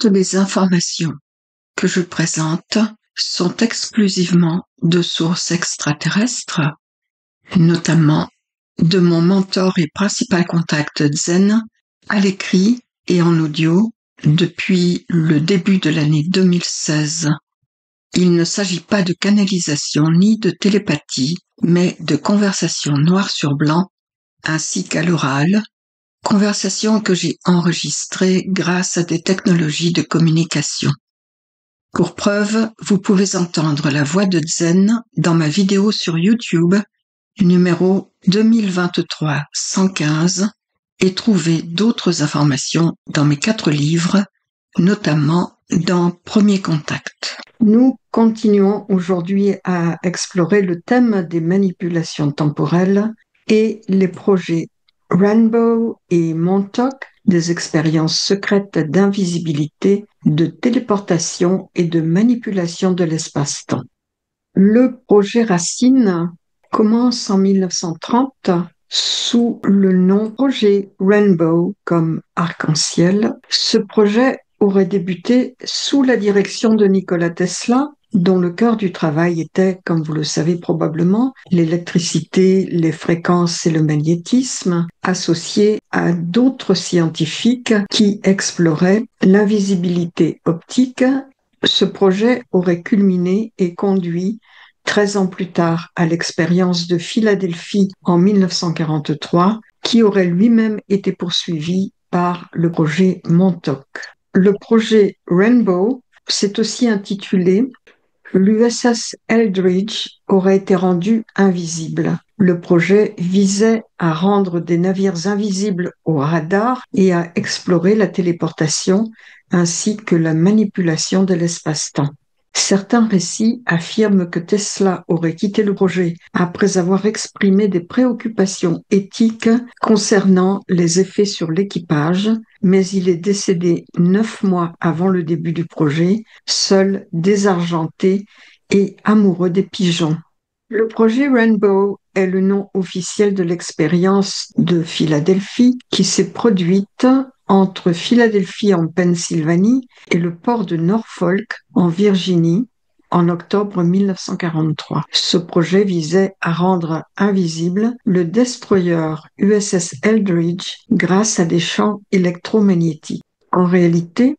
Toutes les informations que je présente sont exclusivement de sources extraterrestres, notamment de mon mentor et principal contact Zen, à l'écrit et en audio depuis le début de l'année 2016. Il ne s'agit pas de canalisation ni de télépathie, mais de conversation noir sur blanc, ainsi qu'à l'oral, conversation que j'ai enregistrée grâce à des technologies de communication. Pour preuve, vous pouvez entendre la voix de Zen dans ma vidéo sur YouTube, numéro 2023-115, et trouver d'autres informations dans mes 4 livres, notamment dans Premier Contact. Nous continuons aujourd'hui à explorer le thème des manipulations temporelles et les projets Rainbow et Montauk, des expériences secrètes d'invisibilité, de téléportation et de manipulation de l'espace-temps. Le projet Racine commence en 1930 sous le nom projet Rainbow comme arc-en-ciel. Ce projet aurait débuté sous la direction de Nikola Tesla, dont le cœur du travail était, comme vous le savez probablement, l'électricité, les fréquences et le magnétisme, associés à d'autres scientifiques qui exploraient l'invisibilité optique. Ce projet aurait culminé et conduit 13 ans plus tard à l'expérience de Philadelphie en 1943, qui aurait lui-même été poursuivi par le projet Montauk. Le projet Rainbow s'est aussi intitulé « L'USS Eldridge aurait été rendu invisible ». Le projet visait à rendre des navires invisibles au radar et à explorer la téléportation ainsi que la manipulation de l'espace-temps. Certains récits affirment que Tesla aurait quitté le projet après avoir exprimé des préoccupations éthiques concernant les effets sur l'équipage, mais il est décédé 9 mois avant le début du projet, seul, désargenté et amoureux des pigeons. Le projet Rainbow est le nom officiel de l'expérience de Philadelphie qui s'est produite entre Philadelphie en Pennsylvanie et le port de Norfolk en Virginie en octobre 1943. Ce projet visait à rendre invisible le destroyer USS Eldridge grâce à des champs électromagnétiques. En réalité,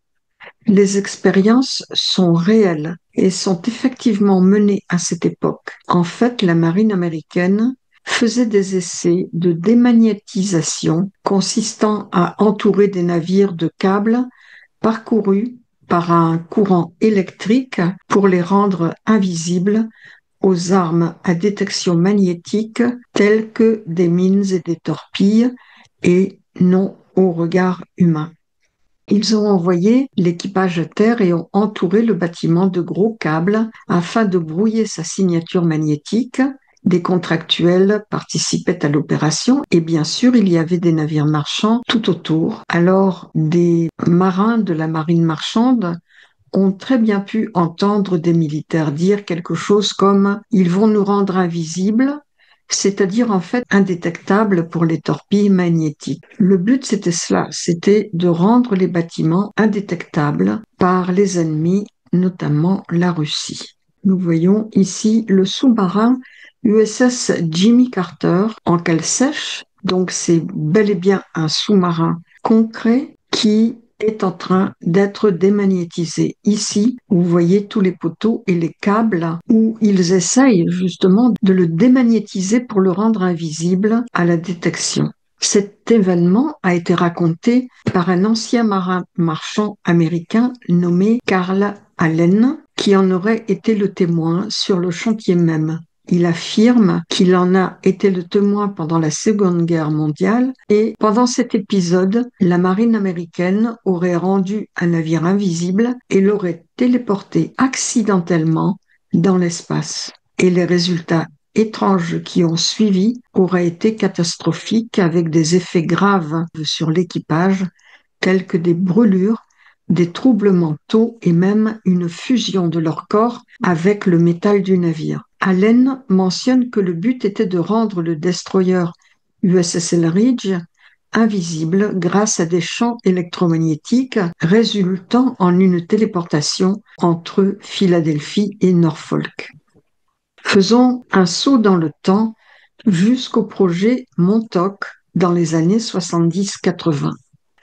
les expériences sont réelles et sont effectivement menées à cette époque. En fait, la marine américaine faisait des essais de démagnétisation consistant à entourer des navires de câbles parcourus par un courant électrique pour les rendre invisibles aux armes à détection magnétique telles que des mines et des torpilles et non au regard humain. Ils ont envoyé l'équipage à terre et ont entouré le bâtiment de gros câbles afin de brouiller sa signature magnétique. Des contractuels participaient à l'opération et bien sûr, il y avait des navires marchands tout autour. Alors, des marins de la marine marchande ont très bien pu entendre des militaires dire quelque chose comme « ils vont nous rendre invisibles », c'est-à-dire en fait indétectables pour les torpilles magnétiques. Le but c'était cela, c'était de rendre les bâtiments indétectables par les ennemis, notamment la Russie. Nous voyons ici le sous-marin USS Jimmy Carter en cale sèche, donc c'est bel et bien un sous-marin concret qui est en train d'être démagnétisé. Ici, vous voyez tous les poteaux et les câbles où ils essayent justement de le démagnétiser pour le rendre invisible à la détection. Cet événement a été raconté par un ancien marin marchand américain nommé Carl Allen, qui en aurait été le témoin sur le chantier même. Il affirme qu'il en a été le témoin pendant la Seconde Guerre mondiale et pendant cet épisode, la marine américaine aurait rendu un navire invisible et l'aurait téléporté accidentellement dans l'espace. Et les résultats étranges qui ont suivi auraient été catastrophiques avec des effets graves sur l'équipage tels que des brûlures, des troubles mentaux et même une fusion de leur corps avec le métal du navire. Allen mentionne que le but était de rendre le destroyer USS Eldridge invisibles grâce à des champs électromagnétiques résultant en une téléportation entre Philadelphie et Norfolk. Faisons un saut dans le temps jusqu'au projet Montauk dans les années 70-80.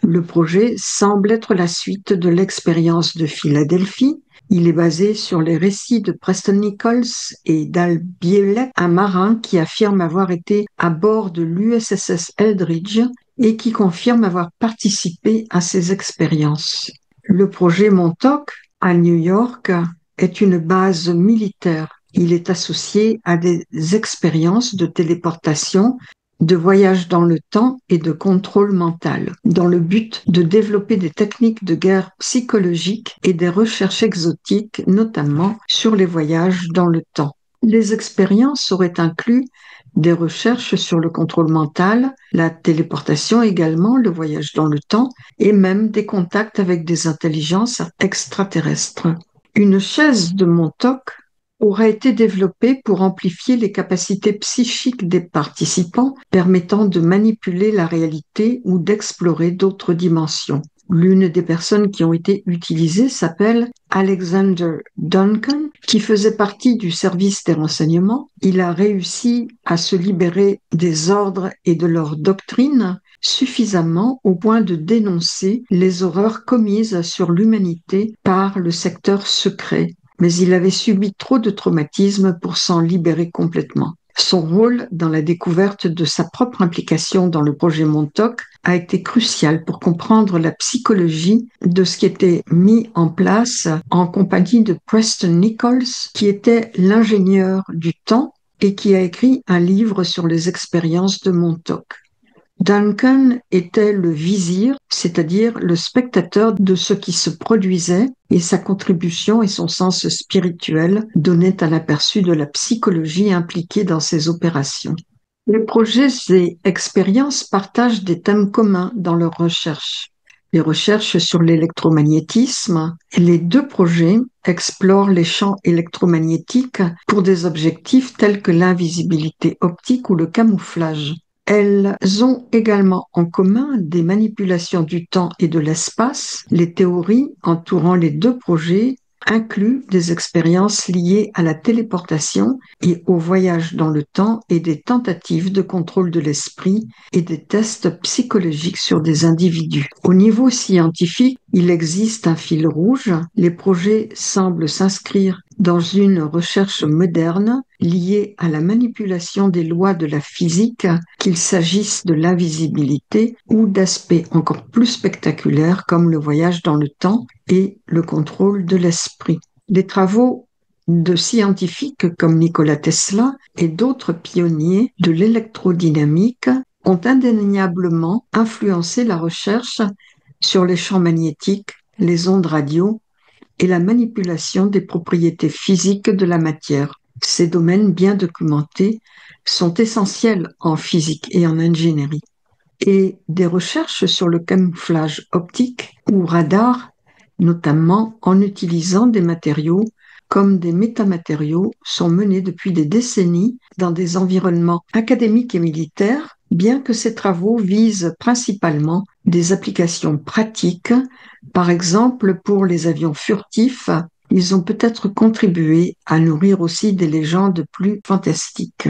Le projet semble être la suite de l'expérience de Philadelphie. Il est basé sur les récits de Preston Nichols et d'Al Bielek, un marin qui affirme avoir été à bord de l'USS Eldridge et qui confirme avoir participé à ces expériences. Le projet Montauk, à New York, est une base militaire. Il est associé à des expériences de téléportation, de voyage dans le temps et de contrôle mental, dans le but de développer des techniques de guerre psychologique et des recherches exotiques, notamment sur les voyages dans le temps. Les expériences auraient inclus des recherches sur le contrôle mental, la téléportation également, le voyage dans le temps, et même des contacts avec des intelligences extraterrestres. Une chaise de Montauk aurait été développée pour amplifier les capacités psychiques des participants, permettant de manipuler la réalité ou d'explorer d'autres dimensions. L'une des personnes qui ont été utilisées s'appelle Alexander Duncan, qui faisait partie du service des renseignements. Il a réussi à se libérer des ordres et de leur doctrine suffisamment au point de dénoncer les horreurs commises sur l'humanité par le secteur secret. Mais il avait subi trop de traumatismes pour s'en libérer complètement. Son rôle dans la découverte de sa propre implication dans le projet Montauk a été crucial pour comprendre la psychologie de ce qui était mis en place en compagnie de Preston Nichols, qui était l'ingénieur du temps et qui a écrit un livre sur les expériences de Montauk. Duncan était le vizir, c'est-à-dire le spectateur de ce qui se produisait, et sa contribution et son sens spirituel donnaient un aperçu de la psychologie impliquée dans ces opérations. Les projets et expériences partagent des thèmes communs dans leurs recherches. Les recherches sur l'électromagnétisme, les deux projets explorent les champs électromagnétiques pour des objectifs tels que l'invisibilité optique ou le camouflage. Elles ont également en commun des manipulations du temps et de l'espace. Les théories entourant les deux projets incluent des expériences liées à la téléportation et au voyage dans le temps et des tentatives de contrôle de l'esprit et des tests psychologiques sur des individus. Au niveau scientifique, il existe un fil rouge. Les projets semblent s'inscrire dans une recherche moderne liée à la manipulation des lois de la physique, qu'il s'agisse de l'invisibilité ou d'aspects encore plus spectaculaires comme le voyage dans le temps et le contrôle de l'esprit. Les travaux de scientifiques comme Nikola Tesla et d'autres pionniers de l'électrodynamique ont indéniablement influencé la recherche sur les champs magnétiques, les ondes radio et la manipulation des propriétés physiques de la matière. Ces domaines bien documentés sont essentiels en physique et en ingénierie. Et des recherches sur le camouflage optique ou radar, notamment en utilisant des matériaux comme des métamatériaux, sont menées depuis des décennies dans des environnements académiques et militaires, bien que ces travaux visent principalement des applications pratiques. Par exemple, pour les avions furtifs, ils ont peut-être contribué à nourrir aussi des légendes plus fantastiques.